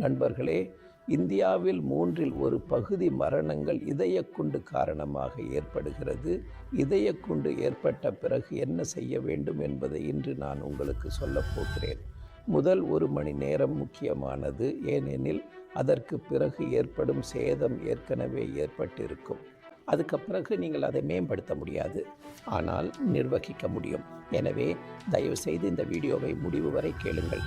நண்பர்களே, இந்தியாவில் 1/3 மரணங்கள் இதயக்குண்டு காரணமாக ஏற்படுகிறது. இதயக்குண்டு ஏற்பட்ட பிறகு என்ன செய்ய வேண்டும் என்பதை இன்று நான் உங்களுக்கு சொல்லப் போகிறேன். முதல் 1 மணி நேரம் முக்கியமானது. ஏனெனில் அதற்கு பிறகு ஏற்படும் சேதம் ஏற்கனவே ஏற்பட்டிருக்கும். அதுக்கு பிறகு நீங்கள் அதை மேம்படுத்த முடியாது, ஆனால் நிர்வகிக்க முடியும். எனவே தயவுசெய்து இந்த வீடியோவை முடிவு வரை கேளுங்கள்.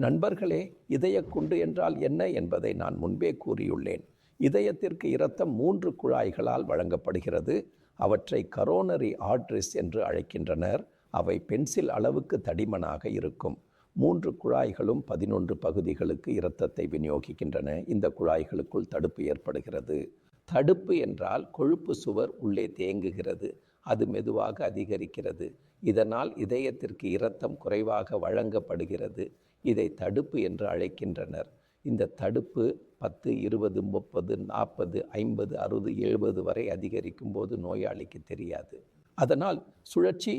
நண்பர்களே, இதயக்குண்டு என்றால் என்ன என்பதை நான் முன்பே கூறியுள்ளேன். இதயத்திற்கு இரத்தம் 3 குழாய்களால் வழங்கப்படுகிறது. அவற்றை கரோனரி ஆர்டரிஸ் என்று அழைக்கின்றனர். அவை பென்சில் அளவுக்கு தடிமனாக இருக்கும். 3 குழாய்களும் 11 பகுதிகளுக்கு இரத்தத்தை விநியோகிக்கின்றன. இந்த குழாய்களுக்குள் தடுப்பு ஏற்படுகிறது. தடுப்பு என்றால் கொழுப்பு சுவர் உள்ளே தேங்குகிறது. அது மெதுவாக அதிகரிக்கிறது. இதனால் இதயத்திற்கு இரத்தம் குறைவாக வழங்கப்படுகிறது. இதை தடுப்பு என்று அழைக்கின்றனர். இந்த தடுப்பு 10, 20, 30, 40, 50, 60, 70 வரை அதிகரிக்கும் போது நோயாளிக்கு தெரியாது. அதனால் சுழற்சி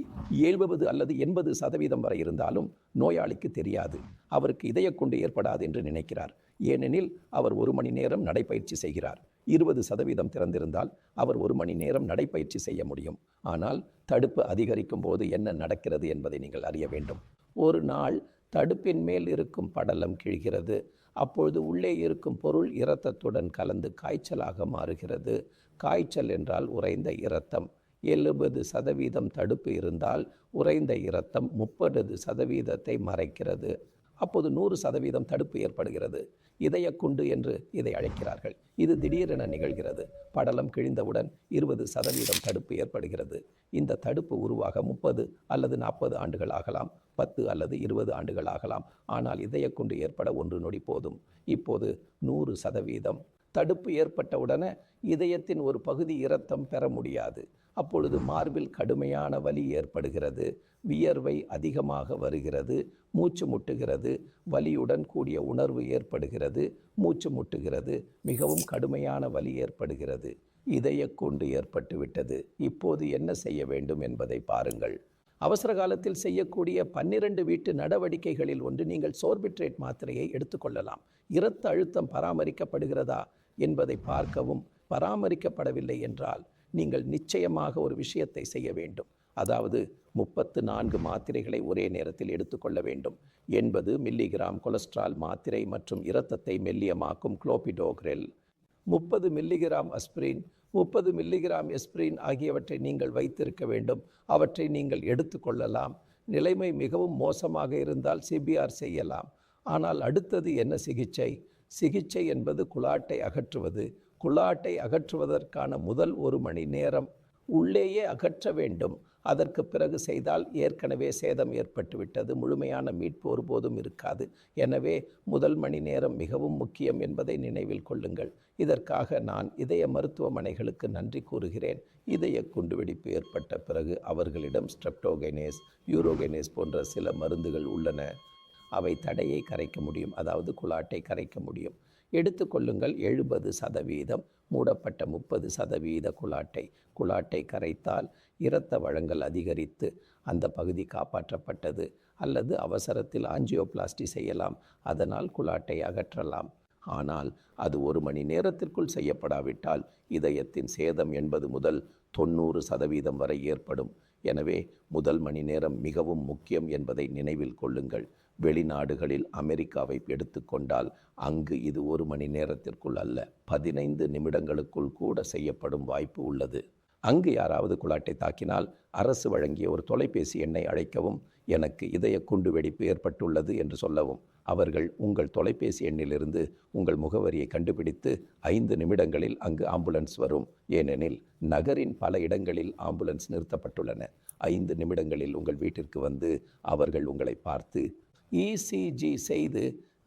70 அல்லது 80% வரை இருந்தாலும் நோயாளிக்கு தெரியாது. அவருக்கு இதயக்குண்டு ஏற்படாது என்று நினைக்கிறார். ஏனெனில் அவர் 1 மணி நேரம் நடைப்பயிற்சி செய்கிறார். 20% திறந்திருந்தால் அவர் 1 மணி நேரம் நடைப்பயிற்சி செய்ய முடியும். ஆனால் தடுப்பு அதிகரிக்கும் போது என்ன நடக்கிறது என்பதை நீங்கள் அறிய வேண்டும். ஒரு நாள் தடுப்பின் மேல் இருக்கும் படலம் கிழிகிறது. அப்பொழுது உள்ளே இருக்கும் பொருள் இரத்தத்துடன் கலந்து காய்ச்சலாக மாறுகிறது. காய்ச்சல் என்றால் உறைந்த இரத்தம். 70% தடுப்பு இருந்தால் உறைந்த இரத்தம் 30% மறைக்கிறது. அப்போது 100% தடுப்பு ஏற்படுகிறது. இதயக்குண்டு என்று இதை அழைக்கிறார்கள். இது திடீரென நிகழ்கிறது. படலம் கிழிந்தவுடன் 20% தடுப்பு ஏற்படுகிறது. இந்த தடுப்பு உருவாக 30 அல்லது 40 ஆண்டுகள் ஆகலாம், 10 அல்லது 20 ஆண்டுகள் ஆகலாம். ஆனால் இதயக்குண்டு ஏற்பட 1 நொடி போதும். இப்போது 100% தடுப்பு ஏற்பட்டவுடனே இதயத்தின் ஒரு பகுதி இரத்தம் பெற முடியாது. அப்பொழுது மார்பில் கடுமையான வலி ஏற்படுகிறது. வியர்வை அதிகமாக வருகிறது. மூச்சு முட்டுகிறது. வலியுடன் கூடிய உணர்வு ஏற்படுகிறது. மூச்சு முட்டுகிறது. மிகவும் கடுமையான வலி ஏற்படுகிறது. இதயக்குண்டு ஏற்பட்டுவிட்டது. இப்போது என்ன செய்ய வேண்டும் என்பதை பாருங்கள். அவசர காலத்தில் செய்யக்கூடிய 12 வீட்டு நடவடிக்கைகளில் ஒன்று, நீங்கள் சோர்பிட்ரேட் மாத்திரையை எடுத்துக்கொள்ளலாம். இரத்த அழுத்தம் பராமரிக்கப்படுகிறதா என்பதை பார்க்கவும். பராமரிக்கப்படவில்லை என்றால் நீங்கள் நிச்சயமாக ஒரு விஷயத்தை செய்ய வேண்டும். அதாவது 34 மாத்திரைகளை ஒரே நேரத்தில் எடுத்துக்கொள்ள வேண்டும். 80 மில்லிகிராம் கொலஸ்ட்ரால் மாத்திரை மற்றும் இரத்தத்தை மெல்லியமாக்கும் குளோபிடோக்ரெல், 30 மில்லிகிராம் அஸ்பிரின், 30 மில்லிகிராம் எஸ்பிரின் ஆகியவற்றை நீங்கள் வைத்திருக்க வேண்டும். அவற்றை நீங்கள் எடுத்துக்கொள்ளலாம். நிலைமை மிகவும் மோசமாக இருந்தால் சிபிஆர் செய்யலாம். ஆனால் அடுத்தது என்ன சிகிச்சை? சிகிச்சை என்பது குளாட்டை அகற்றுவது. குளாட்டை அகற்றுவதற்கான முதல் 1 மணி நேரம் உள்ளேயே அகற்ற வேண்டும். அதற்கு பிறகு செய்தால் ஏற்கனவே சேதம் ஏற்பட்டுவிட்டது. முழுமையான மீட்பு ஒருபோதும் இருக்காது. எனவே முதல் மணி நேரம் மிகவும் முக்கியம் என்பதை நினைவில் கொள்ளுங்கள். இதற்காக நான் இதய மருத்துவமனைகளுக்கு நன்றி கூறுகிறேன். இதய குண்டுவெடிப்பு ஏற்பட்ட பிறகு அவர்களிடம் ஸ்ட்ரெப்டோகைனேஸ், யூரோகைனேஸ் போன்ற சில மருந்துகள் உள்ளன. அவை தடையை கரைக்க முடியும், அதாவது குளாட்டை கரைக்க முடியும். எடுத்துக்கொள்ளுங்கள். 70% மூடப்பட்ட 30% குளாட்டை கரைத்தால் இரத்த வழங்கல் அதிகரித்து அந்த பகுதி காப்பாற்றப்பட்டது. அல்லது அவசரத்தில் ஆஞ்சியோபிளாஸ்டி செய்யலாம். அதனால் குளாட்டை அகற்றலாம். ஆனால் அது 1 மணி நேரத்திற்குள் செய்யப்படாவிட்டால் இதயத்தின் சேதம் 80 முதல் 90% வரை ஏற்படும். எனவே முதல் மணி நேரம் மிகவும் முக்கியம் என்பதை நினைவில் கொள்ளுங்கள். வெளிநாடுகளில் அமெரிக்காவை எடுத்துக்கொண்டால் அங்கு இது 1 மணி நேரத்திற்குள் அல்ல, 15 நிமிடங்களுக்குள் கூட செய்யப்படும் வாய்ப்பு உள்ளது. அங்கு யாராவது குளாட்டை தாக்கினால் அரசு வழங்கிய ஒரு தொலைபேசி எண்ணை அழைக்கவும். எனக்கு இதய குண்டு வெடிப்பு ஏற்பட்டுள்ளது என்று சொல்லவும். அவர்கள் உங்கள் தொலைபேசி எண்ணிலிருந்து உங்கள் முகவரியை கண்டுபிடித்து 5 நிமிடங்களில் அங்கு ஆம்புலன்ஸ் வரும். ஏனெனில் நகரின் பல இடங்களில் ஆம்புலன்ஸ் நிறுத்தப்பட்டுள்ளன. 5 நிமிடங்களில் உங்கள் வீட்டிற்கு வந்து அவர்கள் உங்களை பார்த்து இசிஜி செய்து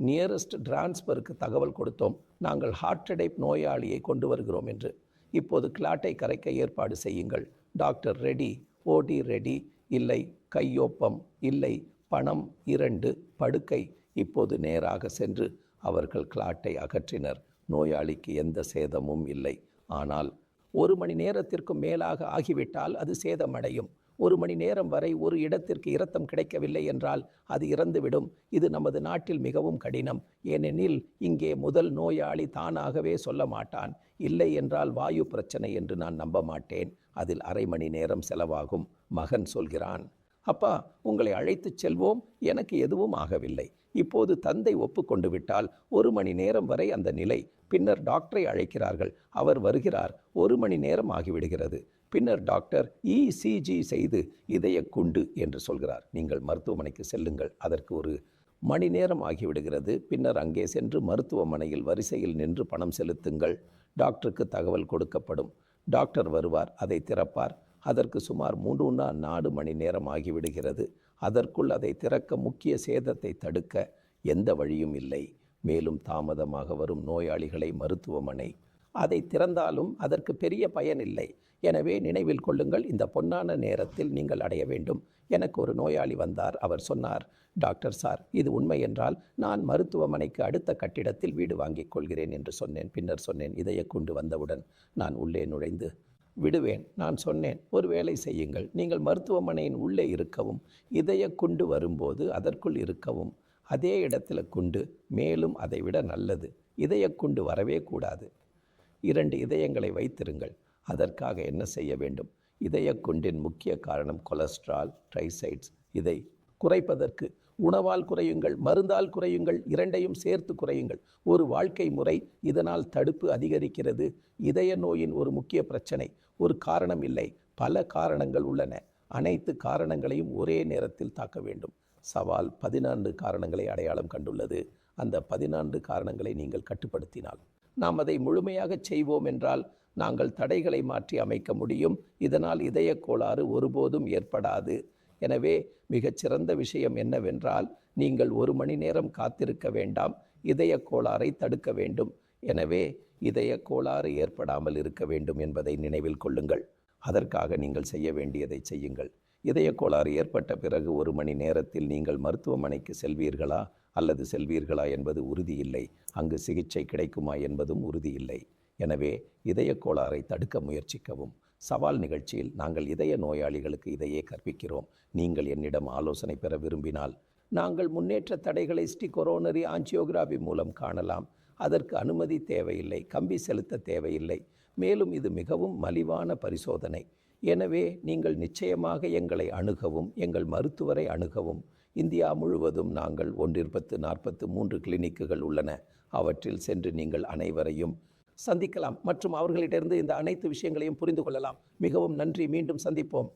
நியரஸ்ட் டிரான்ஸ்பருக்கு தகவல் கொடுத்தோம், நாங்கள் ஹார்ட் அட்டாக் நோயாளியை கொண்டு வருகிறோம் என்று. இப்போது கிளாட்டை கரைக்க ஏற்பாடு செய்யுங்கள். டாக்டர் ரெடி, ஓடி ரெடி, இல்லை கையொப்பம், இல்லை பணம் 2, படுக்கை. இப்போது நேராக சென்று அவர்கள் கிளாட்டை அகற்றினர். நோயாளிக்கு எந்த சேதமும் இல்லை. ஆனால் 1 மணி நேரத்திற்கும் மேலாக ஆகிவிட்டால் அது சேதமடையும். 1 மணி நேரம் வரை ஒரு இடத்திற்கு இரத்தம் கிடைக்கவில்லை என்றால் அது இறந்துவிடும். இது நமது நாட்டில் மிகவும் கடினம். ஏனெனில் இங்கே முதல் நோயாளி தானாகவே சொல்ல மாட்டான். இல்லை என்றால் வாயு பிரச்சனை என்று நான் நம்ப மாட்டேன். அதில் அரை மணி நேரம் செலவாகும். மகன் சொல்கிறான், அப்பா, உங்களை அழைத்துச் செல்வோம், எனக்கு எதுவும் ஆகவில்லை. இப்போது தந்தை ஒப்புக்கொண்டு விட்டால் 1 மணி நேரம் வரை அந்த நிலை. பின்னர் டாக்டரை அழைக்கிறார்கள். அவர் வருகிறார். 1 மணி நேரம் ஆகிவிடுகிறது. பின்னர் டாக்டர் இசிஜி செய்து இதய குண்டு என்று சொல்கிறார். நீங்கள் மருத்துவமனைக்கு செல்லுங்கள். அதற்கு 1 மணி நேரம் ஆகிவிடுகிறது. பின்னர் அங்கே சென்று மருத்துவமனையில் வரிசையில் நின்று பணம் செலுத்துங்கள். டாக்டருக்கு தகவல் கொடுக்கப்படும். டாக்டர் வருவார், அதை திறப்பார். அதற்கு சுமார் 3-4 மணி நேரம் ஆகிவிடுகிறது. அதற்குள் அதை திறக்க முக்கிய சேதத்தை தடுக்க எந்த வழியும் இல்லை. மேலும் தாமதமாக வரும் நோயாளிகளை மருத்துவமனை அதை திறந்தாலும் அதற்கு பெரிய பயன் இல்லை. எனவே நினைவில் கொள்ளுங்கள், இந்த பொன்னான நேரத்தில் நீங்கள் அடைய வேண்டும். எனக்கு ஒரு நோயாளி வந்தார். அவர் சொன்னார், டாக்டர் சார், இது உண்மை என்றால் நான் மருத்துவமனைக்கு அடுத்த கட்டிடத்தில் வீடு வாங்கிக் கொள்கிறேன் என்று சொன்னேன். பின்னர் சொன்னேன், இதய குண்டு வந்தவுடன் நான் உள்ளே நுழைந்து விடுவேன். நான் சொன்னேன், ஒரு வேலை செய்யுங்கள், நீங்கள் மருத்துவமனையின் உள்ளே இருக்கவும், இதய குண்டு வரும்போது அதற்குள் இருக்கவும். அதே இடத்துல குண்டு, மேலும் அதை விட நல்லது, இதய குண்டு வரவே கூடாது. 2 இதயங்களை வைத்திருங்கள். அதற்காக என்ன செய்ய வேண்டும்? இதய குண்டின் முக்கிய காரணம் கொலஸ்ட்ரால், ட்ரைசைட்ஸ். இதை குறைப்பதற்கு உணவால் குறையுங்கள், மருந்தால் குறையுங்கள், 2ஐயும் சேர்த்து குறையுங்கள். ஒரு வாழ்க்கை முறை. இதனால் தடுப்பு அதிகரிக்கிறது. இதய நோயின் ஒரு முக்கிய பிரச்சனை ஒரு காரணம் இல்லை, பல காரணங்கள் உள்ளன. அனைத்து காரணங்களையும் ஒரே நேரத்தில் தாக்க வேண்டும். சவால் 14 காரணங்களை அடையாளம் கண்டுள்ளது. அந்த 14 காரணங்களை நீங்கள் கட்டுப்படுத்தினால், நாம் அதை முழுமையாக செய்வோம் என்றால் நாங்கள் தடைகளை மாற்றி அமைக்க முடியும். இதனால் இதய கோளாறு ஒருபோதும் ஏற்படாது. எனவே மிகச்சிறந்த விஷயம் என்னவென்றால், நீங்கள் 1 மணி நேரம் காத்திருக்க வேண்டாம். இதய கோளாறை தடுக்க வேண்டும். எனவே இதய கோளாறு ஏற்படாமல் இருக்க வேண்டும் என்பதை நினைவில் கொள்ளுங்கள். அதற்காக நீங்கள் செய்ய வேண்டியதை செய்யுங்கள். இதய கோளாறு ஏற்பட்ட பிறகு 1 மணி நேரத்தில் நீங்கள் மருத்துவமனைக்கு செல்வீர்களா அல்லது செல்வீர்களா என்பது உறுதியில்லை. அங்கு சிகிச்சை கிடைக்குமா என்பதும் உறுதியில்லை. எனவே இதய கோளாறை தடுக்க முயற்சிக்கவும். சவால் நிகழ்ச்சியில் நாங்கள் இதய நோயாளிகளுக்கு இதையே கற்பிக்கிறோம். நீங்கள் என்னிடம் ஆலோசனை பெற விரும்பினால், நாங்கள் முன்னேற்ற தடைகளை கொரோனரி ஆஞ்சியோகிராபி மூலம் காணலாம். அதற்கு அனுமதி தேவையில்லை, கம்பி செலுத்த தேவையில்லை. மேலும் இது மிகவும் மலிவான பரிசோதனை. எனவே நீங்கள் நிச்சயமாக எங்களை அணுகவும், எங்கள் மருத்துவரை அணுகவும். இந்தியா முழுவதும் நாங்கள் 143 கிளினிக்குகள் உள்ளன. அவற்றில் சென்று நீங்கள் அனைவரையும் சந்திக்கலாம் மற்றும் அவர்களிடமிருந்து இந்த அனைத்து விஷயங்களையும் புரிந்து கொள்ளலாம். மிகவும் நன்றி. மீண்டும் சந்திப்போம்.